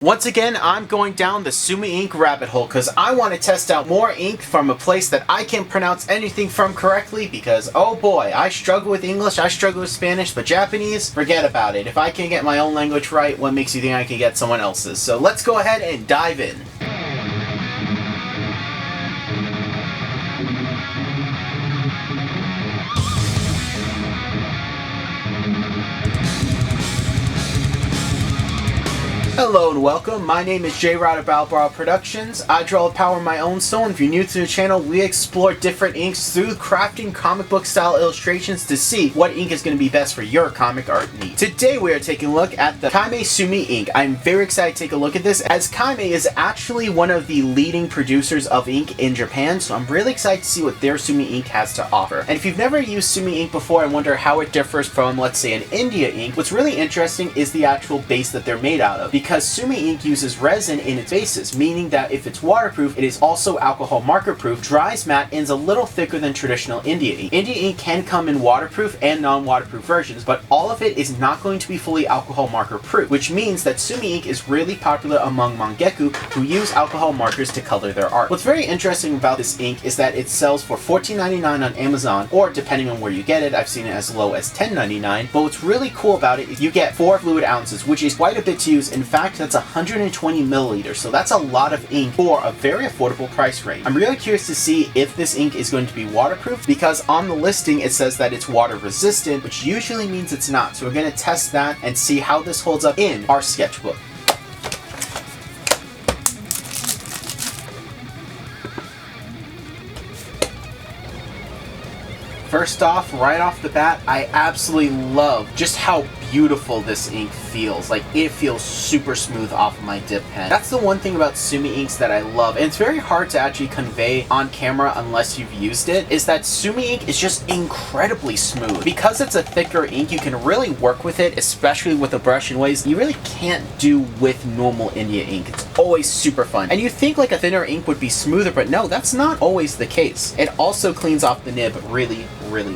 Once again, I'm going down the Sumi ink rabbit hole because I want to test out more ink from a place that I can't pronounce anything from correctly because, oh boy, I struggle with English, I struggle with Spanish, but Japanese, forget about it. If I can't get my own language right, what makes you think I can get someone else's? So let's go ahead and dive in. Hello and welcome, my name is C.H.A.M.B.E.R of Battlebrawlerproductions. I draw and power my own soul, and if you're new to the channel, we explore different inks through crafting comic book style illustrations to see what ink is going to be best for your comic art needs. Today we are taking a look at the Kaimei Sumi ink. I'm very excited to take a look at this as Kaimei is actually one of the leading producers of ink in Japan, so I'm really excited to see what their Sumi ink has to offer. And if you've never used Sumi ink before and wonder how it differs from, let's say, an India ink, what's really interesting is the actual base that they're made out of. Because Sumi ink uses resin in its bases, meaning that if it's waterproof, it is also alcohol marker proof, dries matte, and is a little thicker than traditional India ink. India ink can come in waterproof and non-waterproof versions, but all of it is not going to be fully alcohol marker proof, which means that Sumi ink is really popular among mangeku who use alcohol markers to color their art. What's very interesting about this ink is that it sells for $14.99 on Amazon, or depending on where you get it, I've seen it as low as $10.99, but what's really cool about it is you get 4 fluid ounces, which is quite a bit to use. In fact, that's 120 milliliters, so that's a lot of ink for a very affordable price range. I'm really curious to see if this ink is going to be waterproof, because on the listing it says that it's water resistant, which usually means it's not, so we're going to test that and see how this holds up in our sketchbook. First off, right off the bat, I absolutely love just how beautiful this ink feels. Like, it feels super smooth off of my dip pen. That's the one thing about Sumi inks that I love, and it's very hard to actually convey on camera unless you've used it, is that Sumi ink is just incredibly smooth. Because it's a thicker ink, you can really work with it, especially with a brush, in ways you really can't do with normal India ink. It's always super fun. And you think like a thinner ink would be smoother, but no, that's not always the case. It also cleans off the nib really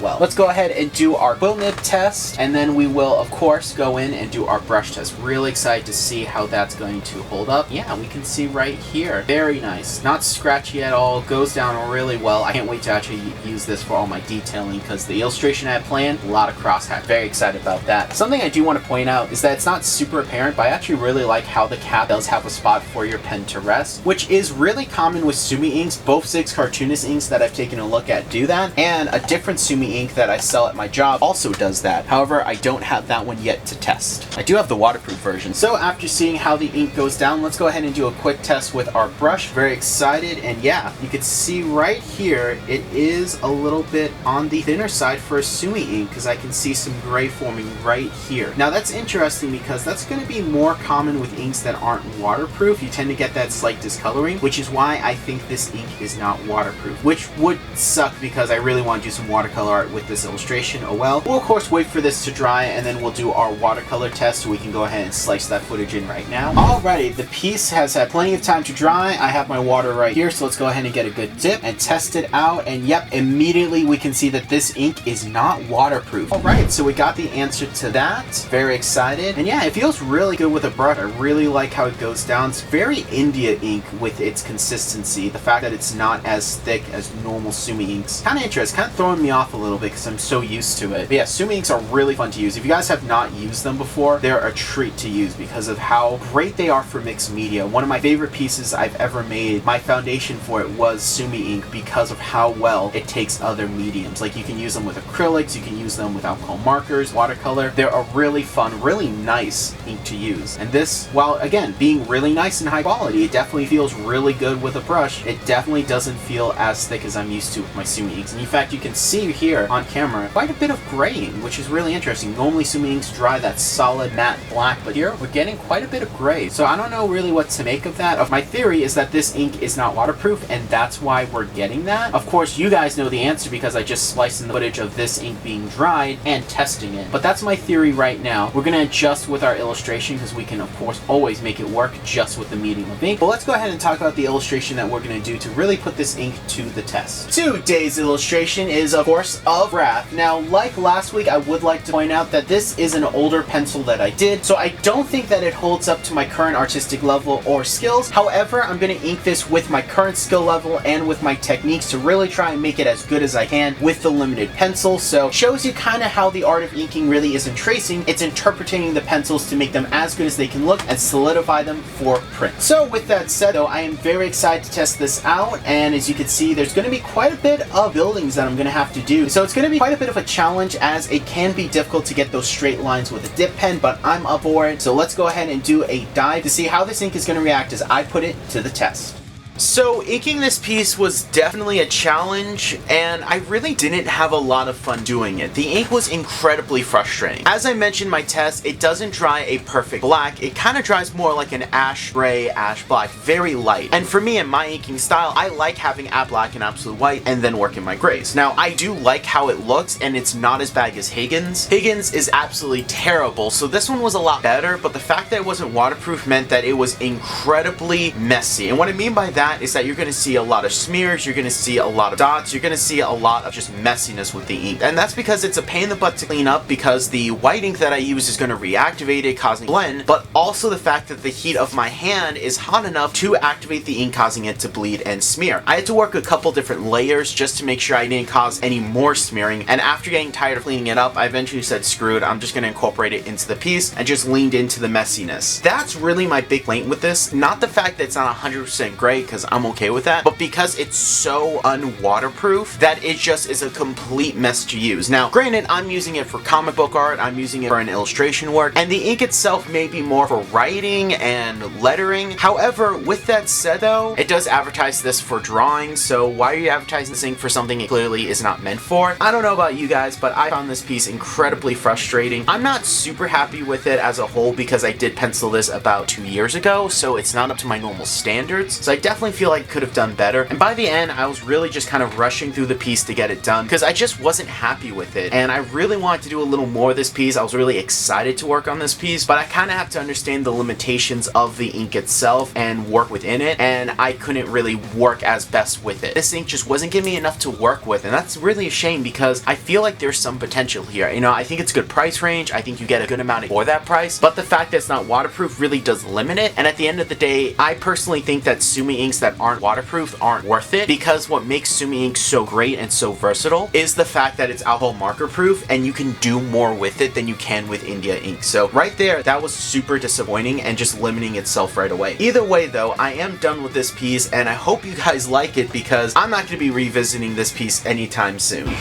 well. Let's go ahead and do our quill nib test, and then we will of course go in and do our brush test. Really excited to see how that's going to hold up. Yeah, we can see right here. Very nice. Not scratchy at all. Goes down really well. I can't wait to actually use this for all my detailing because the illustration I had planned, a lot of crosshatch. Very excited about that. Something I do want to point out is that it's not super apparent, but I actually really like how the cap does have a spot for your pen to rest, which is really common with Sumi inks. Both 6 cartoonist inks that I've taken a look at do that, and a different Sumi ink that I sell at my job also does that. However, I don't have that one yet to test. I do have the waterproof version. So after seeing how the ink goes down, let's go ahead and do a quick test with our brush. Very excited, and yeah, you can see right here it is a little bit on the thinner side for a Sumi ink because I can see some gray forming right here. Now that's interesting because that's going to be more common with inks that aren't waterproof. You tend to get that slight discoloring, which is why I think this ink is not waterproof, which would suck because I really want to do some watercolor art with this illustration. Oh well. We'll of course wait for this to dry, and then we'll do our watercolor test so we can go ahead and slice that footage in right now. Alrighty, the piece has had plenty of time to dry. I have my water right here, so let's go ahead and get a good dip and test it out, and yep, immediately we can see that this ink is not waterproof. Alright, so we got the answer to that. Very excited, and yeah, it feels really good with a brush. I really like how it goes down. It's very India ink with its consistency. The fact that it's not as thick as normal Sumi inks, kind of interesting, kind of throwing me off a little bit because I'm so used to it. But yeah, Sumi inks are really fun to use. If you guys have not used them before, they're a treat to use because of how great they are for mixed media. One of my favorite pieces I've ever made, my foundation for it was Sumi ink because of how well it takes other mediums. Like, you can use them with acrylics, you can use them with alcohol markers, watercolor. They're a really fun, really nice ink to use. And this, while again being really nice and high quality, it definitely feels really good with a brush. It definitely doesn't feel as thick as I'm used to with my Sumi inks. And in fact, you can see here on camera quite a bit of graying, which is really interesting. Normally Sumi inks dry that solid matte black, but here we're getting quite a bit of gray. So I don't know really what to make of that. My theory is that this ink is not waterproof, and that's why we're getting that. Of course, you guys know the answer because I just spliced in the footage of this ink being dried and testing it. But that's my theory right now. We're going to adjust with our illustration because we can, of course, always make it work just with the medium of ink. But let's go ahead and talk about the illustration that we're going to do to really put this ink to the test. Today's illustration is, of course, course, of Wrath. Now, like last week, I would like to point out that this is an older pencil that I did, so I don't think that it holds up to my current artistic level or skills. However, I'm going to ink this with my current skill level and with my techniques to really try and make it as good as I can with the limited pencil. So, shows you kind of how the art of inking really isn't tracing, it's interpreting the pencils to make them as good as they can look and solidify them for print. So, with that said though, I am very excited to test this out, and as you can see, there's going to be quite a bit of buildings that I'm going to have to do. So it's going to be quite a bit of a challenge, as it can be difficult to get those straight lines with a dip pen, but I'm up for it. So let's go ahead and do a dive to see how this ink is going to react as I put it to the test. So inking this piece was definitely a challenge, and I really didn't have a lot of fun doing it. The ink was incredibly frustrating. As I mentioned in my test, it doesn't dry a perfect black. It kind of dries more like an ash gray, ash black, very light. And for me, in my inking style, I like having a black and absolute white and then working my grays. Now, I do like how it looks, and it's not as bad as Higgins. Higgins is absolutely terrible, so this one was a lot better, but the fact that it wasn't waterproof meant that it was incredibly messy. And what I mean by that is that you're going to see a lot of smears, you're going to see a lot of dots, you're going to see a lot of just messiness with the ink. And that's because it's a pain in the butt to clean up, because the white ink that I use is going to reactivate it, causing blend, but also the fact that the heat of my hand is hot enough to activate the ink, causing it to bleed and smear. I had to work a couple different layers just to make sure I didn't cause any more smearing, and after getting tired of cleaning it up, I eventually said screw it, I'm just going to incorporate it into the piece, and just leaned into the messiness. That's really my big complaint with this, not the fact that it's not 100% gray, because I'm okay with that, but because it's so unwaterproof that it just is a complete mess to use. Now, granted, I'm using it for comic book art, I'm using it for an illustration work, and the ink itself may be more for writing and lettering. However, with that said though, it does advertise this for drawing, so why are you advertising this ink for something it clearly is not meant for? I don't know about you guys, but I found this piece incredibly frustrating. I'm not super happy with it as a whole, because I did pencil this about 2 years ago, so it's not up to my normal standards, so I definitely feel like I could have done better. And by the end, I was really just kind of rushing through the piece to get it done, because I just wasn't happy with it, and I really wanted to do a little more of this piece. I was really excited to work on this piece, but I kind of have to understand the limitations of the ink itself and work within it, and I couldn't really work as best with it. This ink just wasn't giving me enough to work with, and that's really a shame, because I feel like there's some potential here. You know, I think it's a good price range, I think you get a good amount for that price, but the fact that it's not waterproof really does limit it, and at the end of the day, I personally think that Sumi inks that aren't waterproof aren't worth it, because what makes Sumi ink so great and so versatile is the fact that it's alcohol marker proof, and you can do more with it than you can with India ink. So right there, that was super disappointing and just limiting itself right away. Either way though, I am done with this piece, and I hope you guys like it, because I'm not going to be revisiting this piece anytime soon.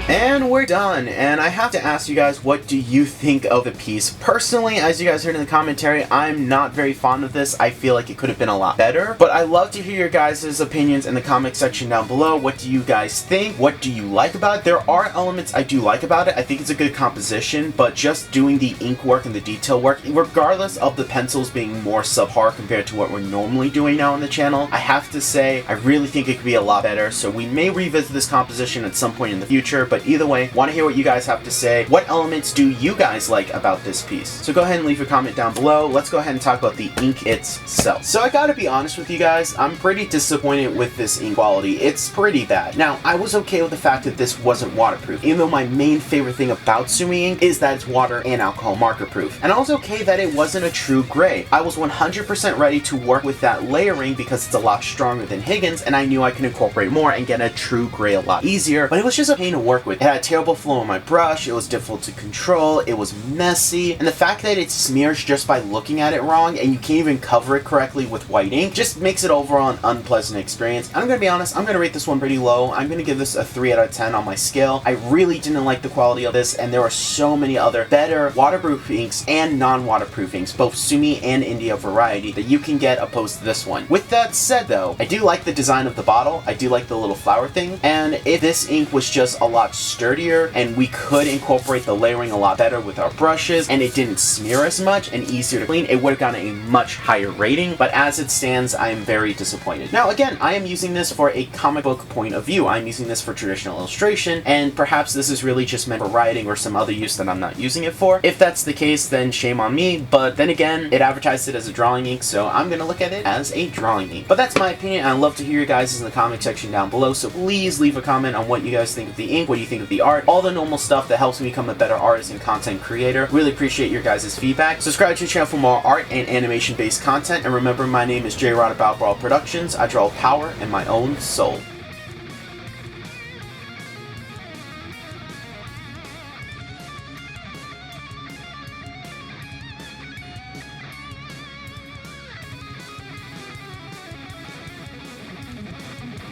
And we're done, and I have to ask you guys, what do you think of the piece? Personally, as you guys heard in the commentary, I'm not very fond of this. I feel like it could have been a lot better, but I love to hear your guys' opinions in the comment section down below. What do you guys think? What do you like about it? There are elements I do like about it. I think it's a good composition, but just doing the ink work and the detail work, regardless of the pencils being more subpar compared to what we're normally doing now on the channel, I have to say, I really think it could be a lot better, so we may revisit this composition at some point in the future, but either way, want to hear what you guys have to say. What elements do you guys like about this piece? So go ahead and leave a comment down below. Let's go ahead and talk about the ink itself. So I gotta be honest with you guys, I'm pretty disappointed with this ink quality. It's pretty bad. Now, I was okay with the fact that this wasn't waterproof, even though my main favorite thing about Sumi ink is that it's water and alcohol marker proof. And I was okay that it wasn't a true gray. I was 100% ready to work with that layering because it's a lot stronger than Higgins, and I knew I could incorporate more and get a true gray a lot easier, but it was just a pain to work with. It had terrible flow on my brush, it was difficult to control, it was messy, and the fact that it smears just by looking at it wrong and you can't even cover it correctly with white ink just makes it overall an unpleasant experience. I'm gonna be honest, I'm gonna rate this one pretty low. I'm gonna give this a 3 out of 10 on my scale. I really didn't like the quality of this, and there are so many other better waterproof inks and non-waterproof inks, both Sumi and India variety, that you can get opposed to this one. With that said though, I do like the design of the bottle, I do like the little flower thing, and if this ink was just a lot sturdier, and we could incorporate the layering a lot better with our brushes, and it didn't smear as much and easier to clean, it would have gotten a much higher rating. But as it stands, I am very disappointed. Now again, I am using this for a comic book point of view. I'm using this for traditional illustration, and perhaps this is really just meant for writing or some other use that I'm not using it for. If that's the case, then shame on me, but then again, it advertised it as a drawing ink, so I'm gonna look at it as a drawing ink. But that's my opinion, and I'd love to hear you guys in the comment section down below, so please leave a comment on what you guys think of the ink, what do you think of the art, all the normal stuff that helps me become a better artist and content creator. Really appreciate your guys' feedback. Subscribe to the channel for more art and animation based content, and remember, my name is J.Rod of BLACKEST Productions. I draw power in my own soul.